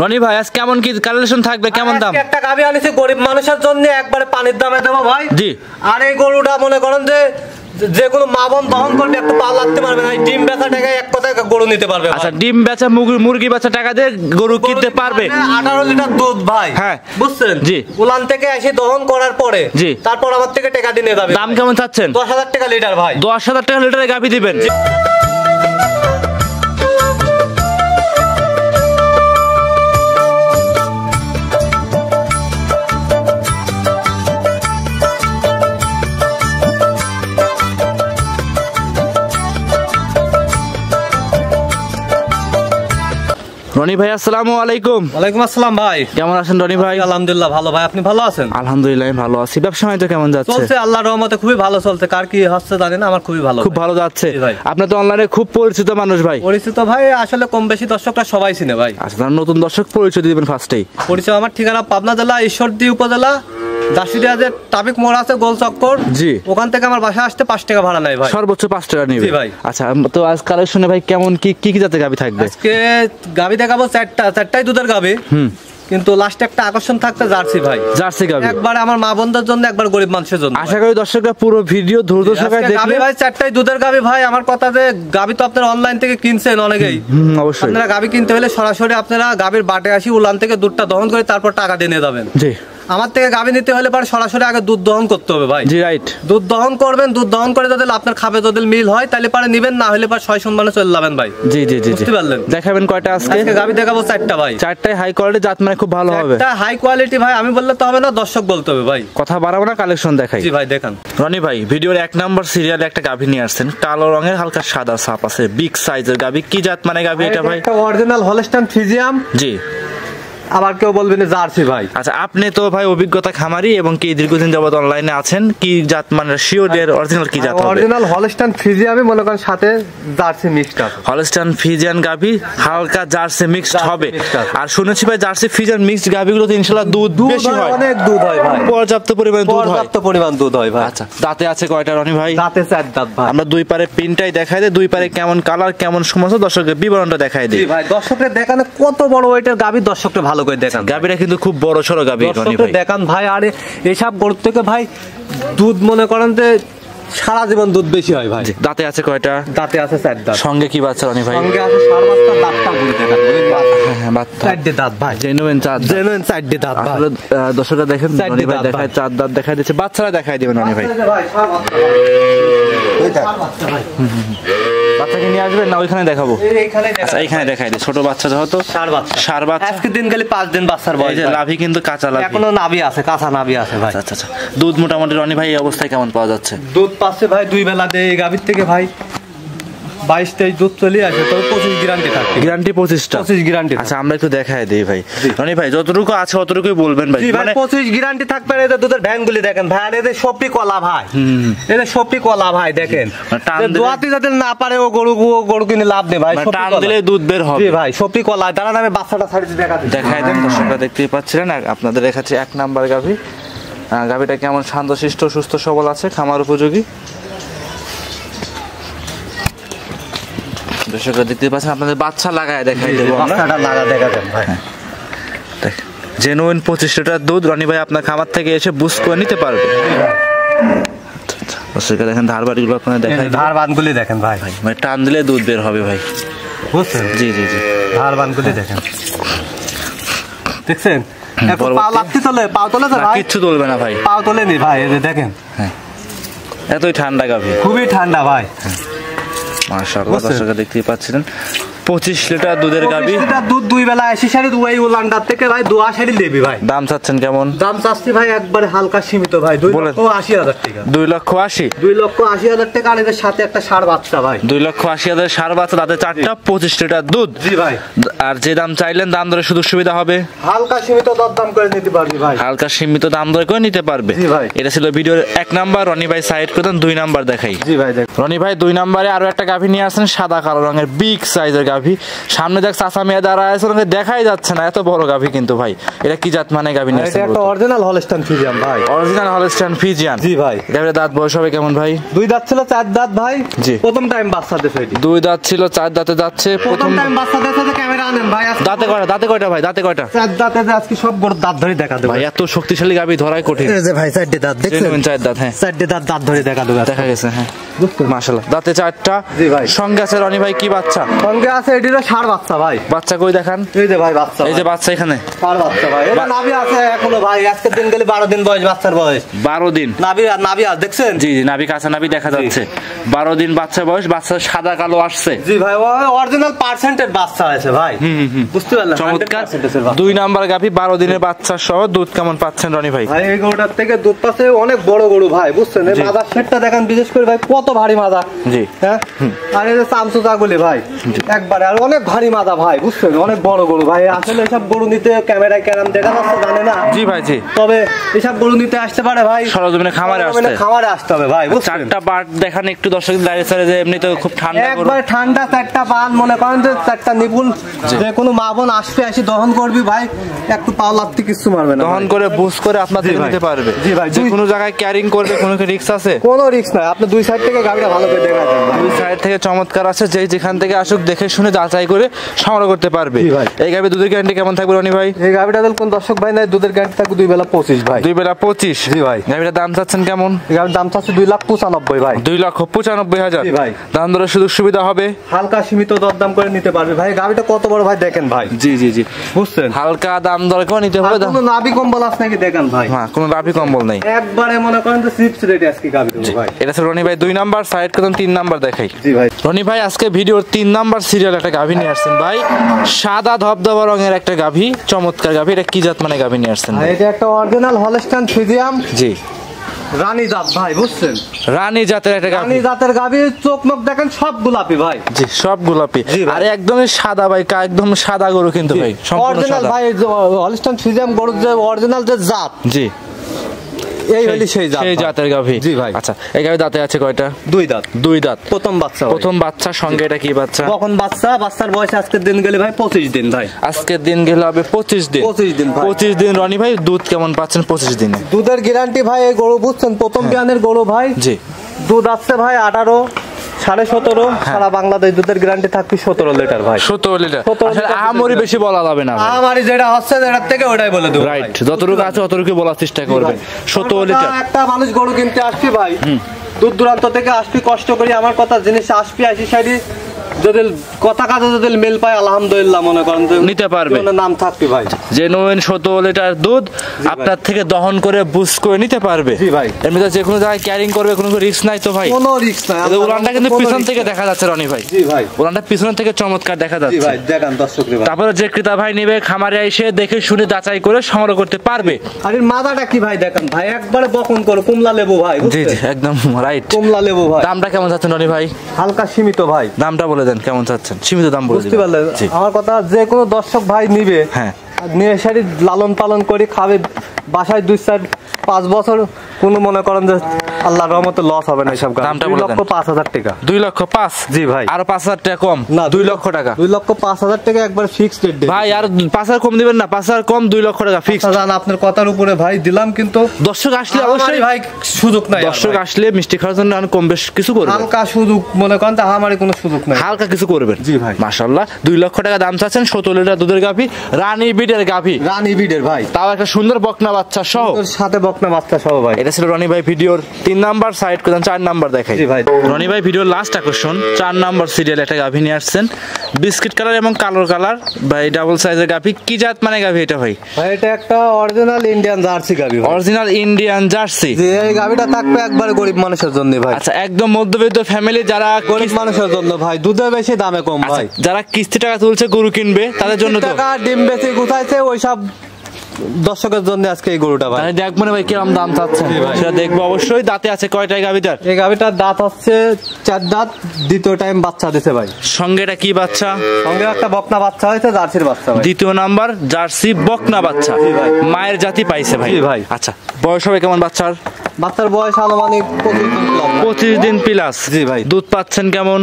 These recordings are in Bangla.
রনি ভাই আজ কেমন কি কালেকশন থাকবে, কেমন দাম? একটা গাভী আনিছি গরিব মানুষের জন্য, একবারে পানির দামে দেবো ভাই। জি। আর এই গরুটা মনে করেন যে কোনো মা বোন দহন করবে, একটু পা লাগতে পারবে না, ডিম বেচা টাকায় এক কথায় গরু নিতে পারবে। আচ্ছা, ডিম বেচা মুরগি বেচা টাকা দিয়ে গরু কিনতে পারবে। 18 লিটার দুধ ভাই। হ্যাঁ, বুঝছেন? জি। উলান থেকে এসে দহন করার পরে জি, তারপর আমার থেকে টাকা দিয়ে যাবে। দাম কেমন চাচ্ছেন? 10,000 টাকা লিটার ভাই। 10,000 টাকা লিটারে গাভী দিবেন? রনি ভাই আসসালামু আলাইকুম। ওয়ালাইকুম আসসালাম ভাই। কেমন আছেন রনি ভাই? আলহামদুলিল্লাহ ভালো ভাই, আপনি ভালো আছেন? আলহামদুলিল্লাহ আমি ভালো আছি। ব্যবসা বাণিজ্য কেমন যাচ্ছে? চলছে আল্লাহর রহমতে, খুবই ভালো চলছে। কার কি হচ্ছে জানি না, আমার খুবই ভালো। খুব ভালো যাচ্ছে ভাই। আপনি তো অনলাইনে খুব পরিচিত মানুষ ভাই। পরিচিত ভাই, আসলে কম বেশি দর্শকরা সবাই চিনে ভাই। আচ্ছা, নতুন দর্শক পরিচয় দিবেন ফার্স্টেই। পরিচয় আমার ঠিকানা পাবনা জেলা ঈশ্বরদী উপজেলা দাসুরিয়া যে ট্রাফিক মোড় আছে গোল চক্কর, জি, ওখান থেকে আমার বাসা আসতে 5 টাকা ভাড়া নেয় ভাই। সর্বোচ্চ 5 টাকা নেবে? জি ভাই। আচ্ছা, তো আজ কালেকশনে ভাই কেমন কি জাতের গাভী থাকবে? আজকে গাভী দেখাবো চারটাই দুধের গাভী, কিন্তু লাস্টে একটা আকর্ষণ থাকতে জার্সি ভাই। জার্সি গাভী একবারে আমার মা বোনদের জন্য, একবার গরিব মানুষের জন্য। আশা করি দর্শকরা পুরো ভিডিও ধৈর্য সহকারে দেখবে। গাভী ভাই চারটাই দুধের গাভী ভাই। আমার কথা যে গাভী তো আপনারা অনলাইন থেকে কিনছেন অনেকেই, অবশ্যই। আপনারা গাভী কিনতে হলে সরাসরি আপনারা গাভীর বাটে আসি উলান থেকে দুধটা দহন করে তারপর টাকা দিয়ে নিয়ে যাবেন। জি। আমার থেকে গাভী নিতে হলে পরে সরাসরি আগে দুধ দহন করতে হবে ভাই। জি, রাইট। দুধ দহন করবেন, দুধ দহন করে যদি আপনার খাবে যদি মিল হয় তাহলে পরে নিবেন, না হলে পরে 6 সম্মানে চলে যাবেন ভাই। জি জি জি, বুঝতে পারলেন? দেখাবেন কয়টা আজকে? আজকে গাভী দেখাবো 4টা ভাই। 4টাই হাই কোয়ালিটি জাত, মানে খুব ভালো হবে। একটা হাই কোয়ালিটি ভাই, আমি বললে তো হবে না, দর্শক বলতে হবে ভাই। কথা বাড়াবো না, কালেকশন দেখাই। জি ভাই দেখান। রনি ভাই ভিডিওর 1 নম্বর সিরিয়ালে একটা গাভী নিয়ে আসছেন, কালো রঙের হালকা সাদা ছাপ আছে, বিগ সাইজের গাভী। কি জাত মানে গাভী এটা ভাই? একটা অরিজিনাল হলস্টাইন ফ্রিজিয়াম। জি। আবার কেউ বলবেন জার্সি ভাই। আচ্ছা, আপনি তো ভাই অভিজ্ঞতা খামারি এবং কি দীর্ঘদিন যাবত অনলাইনে আছেন, কি জাত মানে শিওর এর অরিজিনাল কি জাত হবে? অরিজিনাল হলস্টাইন ফ্রিজিয়ামই মনে করেন, সাথে জার্সি মিক্সড আছে। হলস্টাইন ফ্রিজিয়ান গাভী হালকা জার্সি মিক্সড হবে। আর শুনেছি ভাই জার্সি ফ্রিজিয়ান মিক্সড গাভীগুলো তো ইনশাআল্লাহ দুধ বেশি হয়, অনেক দুধ হয় ভাই, পর্যাপ্ত পরিমাণে দুধ হয়। পর্যাপ্ত পরিমাণ দুধ হয় ভাই। আচ্ছা, দাঁতে আছে কয়টা রনি ভাই? দাঁতে 4 দাঁত ভাই। আমরা দুই পারে পিনটাই দেখাই দেই, দুই পারে কেমন কালার কেমন সমস্ত দর্শকদের বিবরণটা দেখাই দিই। জি ভাই, দর্শকদের দেখানো কত বড় ওয়েটের গাভী, দর্শকদের ভালো করে দেখান। গাভীরা কিন্তু খুব বড় সরো গাভী রনি ভাই, দেখান ভাই। আর এসব গরু থেকে ভাই দুধ মনে করেন যে সারা জীবন দুধ বেশি হয় ভাই। দাঁতে আছে কয়টা? দাঁতে আছে 4 দাঁত। সঙ্গে কি বাচ্চা রনি ভাই? সঙ্গে আছে সার বাচ্চা, দাঁতটা বলে দেখান। হ্যাঁ, বাচ্চা 4 দাঁত ভাই, জেনুইন 4 দাঁত ভাই। আসলে দর্শকরা দেখেন রনি ভাই দেখায় 4 দাঁত দেখাই দিচ্ছে, বাচ্চারা দেখাই দিবেন রনি ভাই। বাচ্চাকে নিয়ে আসবেন না ওইখানে দেখাবো? আচ্ছা, এইখানে দেখাই দিই। ছোট বাচ্চা যেহেতু সার বাচ্চা, আজকে দিন গেলে 5 দিন বাচ্চার বয়স। এই যে লাভি কিন্তু কাঁচা লাভি, এখনো নাভি আছে, কাঁচা নাভি আছে ভাই। আচ্ছা আচ্ছা। দুধ মোটামুটি রনি ভাই এই অবস্থায় কেমন পাওয়া যাচ্ছে? দুধ পাচ্ছে ভাই 2 বেলা দেয় এই গাভীর থেকে ভাই। 22-23 দুধ চলে আসে, তবে 25 গ্যারান্টি থাকে। গ্যারান্টি 25টা? 25 গ্যারান্টি। আচ্ছা, আমরা একটু দেখাই দেই ভাই। রনি ভাই যতটুকু আছে অতটুকুই বলবেন ভাই। মানে 25 গ্যারান্টি থাকবে। এই যে দুধের ভ্যানগুলি দেখেন ভাই, এদের সপি কলা ভাই, এদের সপি কলা ভাই দেখেন। দোয়াতি যাতে না পারে ও গরু কিনে লাভ নেই ভাই, টান দিলে দুধ বের হবে। জি ভাই, সপি কলা। দাঁড়ান আমি বাচ্চাটা ছাড়িয়ে দেখাই দেন, দর্শকরা দেখতেই পাচ্ছিলেন। আপনাদের দেখাচ্ছি 1 নাম্বার গাভী। গাভীটা কেমন শান্তশিষ্ট সুস্থ সবল আছে, খামার উপযোগী। দর্শকরা দেখতে পাচ্ছেন, আপনাদের বাচ্চা লাগায় দেখাই দেবো। বাচ্চাটা লাগা দেখাবেন ভাই। জেনুইন 25 লিটার দুধ রনি ভাই আপনার খামার থেকে এসে বুঝ করে নিতে পারবে। দর্শকরা দেখেন ধারবাড়িগুলো আপনাদের দেখাই, ধারবানগুলি দেখেন ভাই। মানে টান দিলে দুধ বের হবে ভাই, বুঝছেন? জি জি জি, ধারবানগুলি দেখেন, দেখছেন? পাও লাগতে চলে, পাও তোলে তো ভাই? কিচ্ছু তুলবে না ভাই, পাও তোলে নি ভাই, এই যে দেখেন। হ্যাঁ, এতই ঠান্ডা গাভী, খুবই ঠান্ডা ভাই। মাশাআল্লাহ, দর্শকরা দেখতেই পাচ্ছিলেন 25 লিটার দুধের গাভী। 25 লিটার দুধ 2 বেলা 80 শাড়ি দুই উলান্ডার থেকে ভাই 82 দেবি ভাই। দাম চাচ্ছেন কেমন? দাম চাচ্ছি ভাই একবারে হালকা সীমিত ভাই, 2,80,000 টাকা। 2,80,000? 2,80,000 টাকা। আর এর সাথে একটা ষাঁড় বাচ্চা ভাই। 2,80,000 ষাঁড় বাচ্চা, তাতে 4টা 25 লিটার দুধ। জি ভাই। আর যে দাম চাইলেন দাম দরে সুযোগ সুবিধা হবে? হালকা সীমিত দরদাম করে নিতে পারবি ভাই। হালকা সীমিত দাম দরে করে নিতে পারবে। জি ভাই। এটা ছিল ভিডিওর 1 নাম্বার। রনি ভাই সাইড করে দেন, 2 নাম্বার দেখাই। জি ভাই দেখ। রনি ভাই 2 নাম্বারে আরো একটা গাভী নিয়ে আসেন, সাদা কালো রঙের বিগ সাইজের গাভী। গাভী। সামনে দেখ চাচা মেয়ে দাঁড়ায় আছে, ওনাকে দেখাই যাচ্ছে না, এত বড় গাভী কিন্তু ভাই। এটা কি জাত মানে গাভী নিয়ে এটা আসছেন? একটা অরিজিনাল হলস্টাইন ফ্রিজিয়ান ভাই। Original Holstein Friesian. জি ভাই। গাভীর দাঁত বয়স হবে কেমন ভাই? 2 দাঁত ছিল 4 দাঁত ভাই। জি। প্রথম টাইম বাচ্চা দিছে এটি। 2 দাঁত ছিল 4 দাঁতে যাচ্ছে। প্রথম টাইম বাচ্চা দিছে, যে ক্যামেরা আনেন ভাই। দাঁতে কয়টা? দাঁতে কয়টা ভাই? দাঁতে কয়টা? 4 দাঁতে, যে আজকে সব গরুর দাঁত ধরে দেখা দেব ভাই এত শক্তিশালী গাভী ধরাই কঠিন। এই যে ভাই 4টে দাঁত দেখছেন? 4 দাঁত, হ্যাঁ 4টে দাঁত ধরে দেখা দেব। দেখা গেছে, হ্যাঁ মাশাআল্লাহ। দাঁতে 4টা। জি ভাই। সঙ্গে আছে রনি ভাই কি বাচ্চা? সঙ্গে আছে এটিরও ষাঁড় বাচ্চা ভাই। বাচ্চা কই দেখান? এই যে ভাই বাচ্চা, এই যে বাচ্চা এখানে ষাঁড় বাচ্চা ভাই। এটা নাভি আছে এখনো ভাই, আজকের দিন গেলে 12 দিন বয়স, বাচ্চার বয়স 12 দিন। নাভি আছে দেখছেন? জি জি, নাভি কাঁচা নাভি দেখা যাচ্ছে। 12 দিন বাচ্চা বয়স, বাচ্চা সাদা কালো আসছে। জি ভাই, অরিজিনাল পার্সেন্টের বাচ্চা আছে ভাই। বুঝতে পারলেন? চমৎকার। 100% বাচ্চা। 2 নাম্বার গাভী, 12 দিনের বাচ্চা সহ। দুধ কেমন পাচ্ছেন রনি ভাই? ভাই এই গরুটার থেকে দুধ পাচ্ছে, অনেক বড় গরু ভাই, বুঝছেন? এই জি। মাদার সেটটা দেখেন, বিশেষ করে ভাই কত ভারী মাদা। জি। হ্যাঁ, আর এই যে চামচু চাগুলি ভাই একবারে, আর অনেক ভারী মাদা ভাই, বুঝছেন? অনেক বড় গরু ভাই। আসলে এসব গরু নিতে ক্যামেরায় কেরাম দেখা যাচ্ছে জানে না। জি ভাই, জি। তবে এসব গরু নিতে আসতে পারে ভাই, সরজমিনে খামারে আসতে। খামারে আসতে হবে ভাই, বুঝছেন? 4টা পার্ট দেখান একটু দর্শক দাঁড়িয়ে স্যার, যে এমনি তো খুব ঠান্ডা গরু। একবার ঠান্ডা 4টা পান, মনে করেন যে 4টা নিপুল, যে কোনো মা বোন আসবে, আসি দহন করবি ভাই, একটু পাও লাগতে কিছু মারবে না, দহন করে বুঝ করে আপনার জি থেকে ভাই। নিতে পারবে। জি ভাই। যে কোনো জায়গায় ক্যারিং করবে, কোনো কি রিস্ক আছে? কোনো রিস্ক নাই। আপনি 2 সাইড থেকে গাড়িটা ভালো করে দেখা যান ভাই। 2 সাইড থেকে চমৎকার আছে, যে যেখান থেকে আসুক দেখে শুনে যাচাই করে সংগ্রহ করতে পারবে। জি ভাই। এই গাভী দুধের গ্যারান্টি কেমন থাকবে রনি ভাই? এই গাড়িটা দিল কোন দর্শক ভাই নাই, দুধের গ্যারান্টি থাকবে 2 বেলা 25 ভাই। 2 বেলা 25। জি ভাই। গাভীটার দাম চাচ্ছেন কেমন? এই গাড়ির দাম চাচ্ছে 2,95,000 ভাই। 2,95,000। জি ভাই। দাম দরের সুযোগ সুবিধা হবে? হালকা সীমিত দরদাম করে নিতে পারবে ভাই। গাড়িটা কত বড় ভাই দেখেন ভাই, জি জি জি, বুঝছেন? হালকা দাম দর করে নিতে আর হবে। কোনো নাভি কম্বল আছে নাকি দেখেন ভাই, হ্যাঁ, কোনো লাভই কম্বল নেই। একবারে মনে করেন যে চিপস রেডি আজকে গাড়িগুলো ভাই। এটা হচ্ছে রনি ভাই 2 নাম্বার। সাইড করুন 3 নাম্বার দেখাই। জি ভাই। রনি ভাই আজকে ভিডিওর 3 নাম্বার সিরিয়াল একটা গাভী নিয়ে আসছেন ভাই। সাদা ধবধবা রঙের একটা গাভী, চমৎকার গাভী। এটা কি জাত মানে গাভী নিয়ে আসছেন আর ভাই? এটা একটা অরিজিনাল হলস্টাইন ফ্রিজিয়ান জি, রানী জাত ভাই, বুঝছেন? রানী জাতের একটা গাভী। রানী জাতের গাভী, চোখ মুখ দেখেন সব গোলাপি ভাই। জি, সব গোলাপি। জি ভাই। আর একদমই সাদা ভাই, একদম সাদা গরু কিন্তু ভাই, সম্পূর্ণ অরিজিনাল সাদা। ভাই, হলস্টাইন ফ্রিজিয়ান গরুর যে অরিজিনাল যে জাত, জি, এই হলি সেই জাত। সেই ভাই। জাতের গাভী। জি ভাই। আচ্ছা, এই গাভী দাঁতে আছে কয়টা? 2 দাঁত। 2 দাঁত। প্রথম বাচ্চা ভাই। প্রথম বাচ্চা। সঙ্গে এটা কি বাচ্চা? কখন বাচ্চা? বাচ্চার বয়স আজকের দিন গেলে ভাই 25 দিন ভাই। আজকের দিন গেলে হবে 25 দিন। 25 দিন ভাই। 25 দিন রনি ভাই। দুধ কেমন পাচ্ছেন 25 দিনে? দুধের গ্যারান্টি ভাই, এই গরু বুঝছেন প্রথম বিয়ানের গরু ভাই। জি। দুধ আসছে ভাই 18, 17.5। সারা বাংলাদেশ দুধের গ্যারান্টি থাকবে 17 লিটার ভাই। 17 লিটার। 17 আসলে লিটার আহামরি বেশি বলা যাবে না। আমারই যেটা হচ্ছে এটার থেকে ওটাই বলে দেবো। রাইট, যতটুকু আছে অতটুকু বলার চেষ্টা করবেন। 17 লিটার। একটা মানুষ গরু কিনতে আসবি ভাই, দূর দূরান্ত থেকে আসবি, কষ্ট করি আমার কথা জিনিস আসবি, আসি সাইডি যদি কথা কাজে যদি মেল পায় আলহামদুলিল্লাহ, মনে করেন যে নিতে পারবে। নাম থাকবে ভাই। যে নোয়েন 17 লিটার দুধ আপনার থেকে দহন করে বুঝ করে নিতে পারবে। জি ভাই। এমনিতে যে কোনো জায়গায় ক্যারিং করবে, কোনো রিস্ক নাই তো ভাই? কোনো রিস্ক নাই। এই উলানটা কিন্তু পিছন থেকে দেখা যাচ্ছে রনি ভাই। জি ভাই। উলানটা পিছন থেকে চমৎকার দেখা জি যাচ্ছে। ভাই, দেখান দর্শক ভাই। তারপরে যে ক্রেতা ভাই নেবে খামারে এসে দেখে শুনে যাচাই করে সংগ্রহ করতে পারবে। আর এর মাদাটা কি ভাই দেখেন ভাই, একবারে বকন করো, কমলা লেবু ভাই, জি বুঝছেন? জি, একদম রাইট। কমলা লেবু ভাই। দামটা কেমন চাচ্ছেন রনি ভাই? হালকা সীমিত ভাই। দামটা বলে দেন কেমন চাচ্ছেন, সীমিত দাম বলে বুঝতে দিবেন। পারলেন জি। আমার কথা? যে কোনো দর্শক ভাই নিবে, হ্যাঁ। নিয়ে সারি লালন পালন করে খাবে, বাসায় 2-4-5 বছর, কোনো মনে করেন যে আল্লাহর রহমতে লস হবে না এসব। দামটা 2 বলে লক্ষ দেন। 5,000 টাকা। 2,05,000। জি ভাই। আর 5,000 টাকা কম? না, 2 লক্ষ টাকা। 2,05,000 টাকা একবার ফিক্সড রেট ভাই আর 5,000 কম দিবেন না? 5,000 কম, 2 লক্ষ টাকা ফিক্স। জান আপনার কথার উপরে ভাই দিলাম, কিন্তু দর্শক আসলে অবশ্যই অবশ্যই ভাই সুযোগ নাই। দর্শক আসলে মিষ্টি খাওয়ার জন্য আর কম বেশ কিছু করবেন। হালকা সুযোগ মনে করেন, তা আমারই কোনো সুযোগ নাই। হালকা কিছু করবেন। জি ভাই। মাশাআল্লাহ, 2 লক্ষ টাকা দাম চাচ্ছেন। 17 লিটার দুধের গাভী, রানী বিটের গাভী, রানী বিডের ভাই, তাও একটা সুন্দর বকনা বাচ্চা সহ। ওর সাথে বকনা বাচ্চা সহ ভাই। এটা ছিল রনি ভাই ভিডিওর 3 নাম্বার। সাইড করে 4 নাম্বার দেখাই। জি ভাই। রনি ভাই ভিডিওর লাস্ট আকর্ষণ 4 নাম্বার সিরিয়াল একটা গাভী নিয়ে আসছেন, বিস্কিট কালার এবং কালো কালার ভাই, ডাবল সাইজের গাভী। কি জাত মানে গাভী এটা ভাই? ভাই এটা একটা অরিজিনাল ইন্ডিয়ান জার্সি গাভি। Original Indian jersey. যে এই গাভিটা থাকবে একবারে গরিব মানুষের জন্য ভাই। আচ্ছা, একদম মধ্যবিত্ত ফ্যামিলি যারা গরিব মানুষের জন্য ভাই, দুধে বেশি দামে কম আচ্ছা, ভাই। যারা কিস্তি টাকা তুলছে গরু কিনবে তাদের জন্য তো। টাকা ডিম বেশি গুছাইছে ওইসব দর্শকের জন্য আজকে এই গরুটা ভাই। তাহলে দেখবো না ভাই কিরম দাম চাচ্ছেন, জি ভাই। সেটা দেখবো অবশ্যই। দাঁতে আছে কয়টাই গাভিটার? এই গাভিটার দাঁত হচ্ছে 4 দাঁত, দ্বিতীয় টাইম বাচ্চা দিছে ভাই। সঙ্গে এটা কি বাচ্চা? সঙ্গে একটা বকনা বাচ্চা হয়েছে, জার্সির বাচ্চা ভাই। 2য় নাম্বার জার্সি বকনা বাচ্চা। জি ভাই। মায়ের জাতি পাইছে ভাই। জি ভাই। আচ্ছা, বয়স হবে কেমন বাচ্চার? বাচ্চার বয়স আনুমানিক 25 দিন প্লাস। 25 দিন প্লাস। জি ভাই। দুধ পাচ্ছেন কেমন?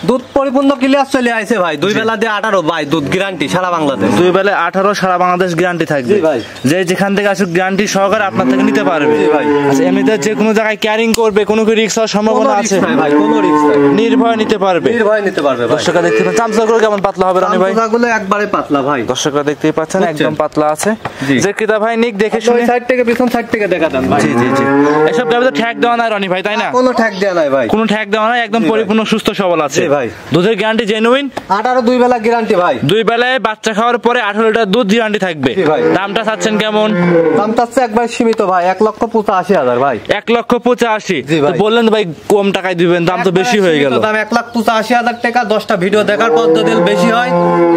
দুধ পরিপূর্ণ ক্লিয়ার চলে আইছে ভাই, 2 বেলা দিয়ে 18 ভাই, দুধ গ্যারান্টি সারা বাংলাদেশ। 2 বেলায় 18 সারা বাংলাদেশ গ্যারান্টি থাকবে। জি ভাই। যে যেখান থেকে আসুক গ্যারান্টি সহকারে আপনার থেকে নিতে পারবে। জি ভাই। আচ্ছা, এমনিতে যে কোনো জায়গায় ক্যারিং করবে, কোনো কি রিস্ক হওয়ার সম্ভাবনা আছে? ভাই কোনো রিস্ক নাই, নির্ভয় নিতে পারবে। নির্ভয় নিতে পারবে ভাই। দর্শকরা দেখতে পাচ্ছেন চামচাগুলো কেমন পাতলা হবে রনি ভাই? চামচাগুলো একবারে পাতলা ভাই। দর্শকরা দেখতেই পাচ্ছেন একদম পাতলা আছে। জি। যে ক্রেতা ভাই নিক দেখে ওই শুনে। সাইড থেকে পিছন সাইড থেকে দেখা দেন ভাই। জি জি জি। এসব গাভী তো ঠ্যাক দেওয়া নাই রনি ভাই, তাই না? কোনো ঠ্যাক দেয়া নাই ভাই, কোনো ঠ্যাক দেওয়া নাই, একদম পরিপূর্ণ সুস্থ সবল আছে। জি ভাই। দুধের গ্যারান্টি জেনুইন। 18 2 বেলা গ্যারান্টি ভাই। 2 বেলায় বাচ্চা খাওয়ার পরে 18 লিটার দুধ গ্যারান্টি থাকবে। জি ভাই। দামটা চাচ্ছেন কেমন? দাম চাচ্ছে একবার সীমিত ভাই, 1,85,000 ভাই। 1,85,000। জি ভাই। তো বললেন ভাই কম টাকায় দিবেন, দাম তো বেশি হয়ে গেল। দাম 1,85,000 টাকা। 10টা ভিডিও দেখার পর যদি বেশি হয়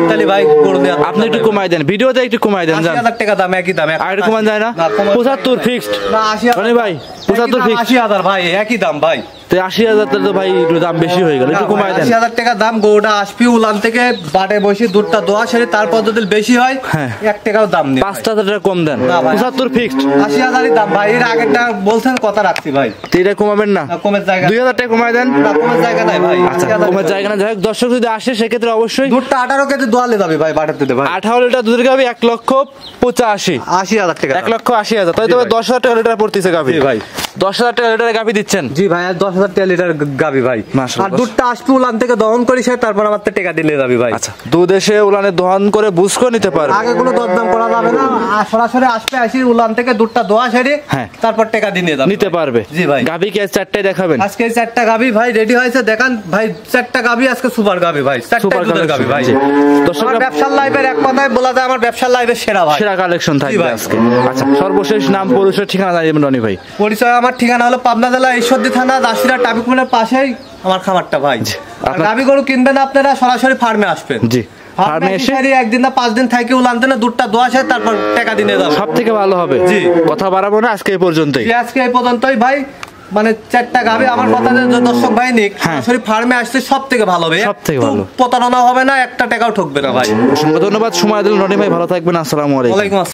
তাহলে ভাই গরু নিয়ে আপনি একটু কমাই দেন, ভিডিওতে একটু কমাই দেন। 80,000 টাকা দাম, একই দাম। আর একটু কমান যায় না? 75 ফিক্সড। না 80,000 রনি ভাই 75 ফিক্সড। 80,000 ভাই, একই দাম ভাই। তো 80,000 তো ভাই একটু দাম বেশি হয়ে গেল, একটু কমাই দেন। 80,000 টাকা দাম। গরুটা আসবি উলান থেকে বাটে বসে দুধটা দোয়া সেরে, তারপর যদি বেশি হয় হ্যাঁ। 1 টাকাও দাম নেই। 5,000 টাকা কম দেন। না ভাই। 75 ফিক্সড। 80,000-ই দাম ভাই। এর আগেরটা বলছেন কথা রাখছি ভাই। তো এটা কমাবেন না? না, কমের জায়গা 2,000 টাকা কমাই দেন। না, কমের জায়গা নাই ভাই। আচ্ছা, 80,000 কমার জায়গা না, যাই হোক দর্শক যদি আসে সেক্ষেত্রে অবশ্যই দুধটা 18 কেজি দোয়ালে যাবে ভাই, বাটাতে দে ভাই। 18 লিটার দুধের গাভী 1,85,000। 80,000 টাকা। 1,80,000। তাই তো 10,000 টাকা লিটার পড়তেছে গাভী। জি ভাই। 10,000 টাকা লিটারে গাভী দিচ্ছেন। জি ভাই, আর 10,000 টাকা লিটার গাবি ভাই। মাশাআল্লাহ। আর দুধটা আসবে উলান থেকে দহন করি সে, তারপর আমার তো টাকা দিলে যাবি ভাই। আচ্ছা, দুধ এসে উলানে দহন করে বুঝ করে নিতে পারবে। আগে কোনো দরদাম করা যাবে না, আর সরাসরি আসবে, আসি উলান থেকে দুধটা দোয়া সেরে হ্যাঁ। তারপর টাকা দিয়ে যাবে। নিতে পারবে। জি ভাই। গাভী কি 4টাই দেখাবেন? আজকে এই 4টা গাবি ভাই রেডি হয়েছে, দেখান ভাই। 4টা গাবি আজকে সুপার গাবি ভাই, 4টা সুপার দুধের গাবি ভাই। দর্শক আমার ব্যবসার লাইভের এক কথায় বলা যায় আমার ব্যবসার লাইভের সেরা ভাই, সেরা কালেকশন জি থাকবে ভাই। আজকে। আচ্ছা, সর্বশেষ নাম পরিচয় ঠিকানা জানিয়ে রনি ভাই। পরিচয় আমার ঠিকানা হলো পাবনা জেলা ঈশ্বরদী থানা দাসিরা ট্রাফিক মোড়ের পাশেই আমার খামারটা ভাই। আপনার- গাবি গরু কিনবেন আপনারা সরাসরি ফার্মে আসবেন। জি, ফার্মে ফার্মে এসে এসে একদিন না 5 দিন থাকি উলান দেন, দুধটা দোয়া হয়, তারপর টাকা দিয়ে যাবে। সব থেকে ভালো হবে। জি। কথা বাড়াবো না, আজকে এই পর্যন্তই। জি, আজকে এই পর্যন্তই ভাই। মানে 4টা গাবি আমার কথা যে দর্শক ভাই নিক, হ্যাঁ। সরাসরি ফার্মে আসছে সব থেকে ভালো হবে। সবথেকে একটু ভালো। প্রতারণা হবে না, একটা টাকাও ঠকবে না ভাই। অসংখ্য ধন্যবাদ সময় দিলেন রনি ভাই, ভালো থাকবেন। আসসালামু আলাইকুম। ওয়ালাইকুম আসসালাম।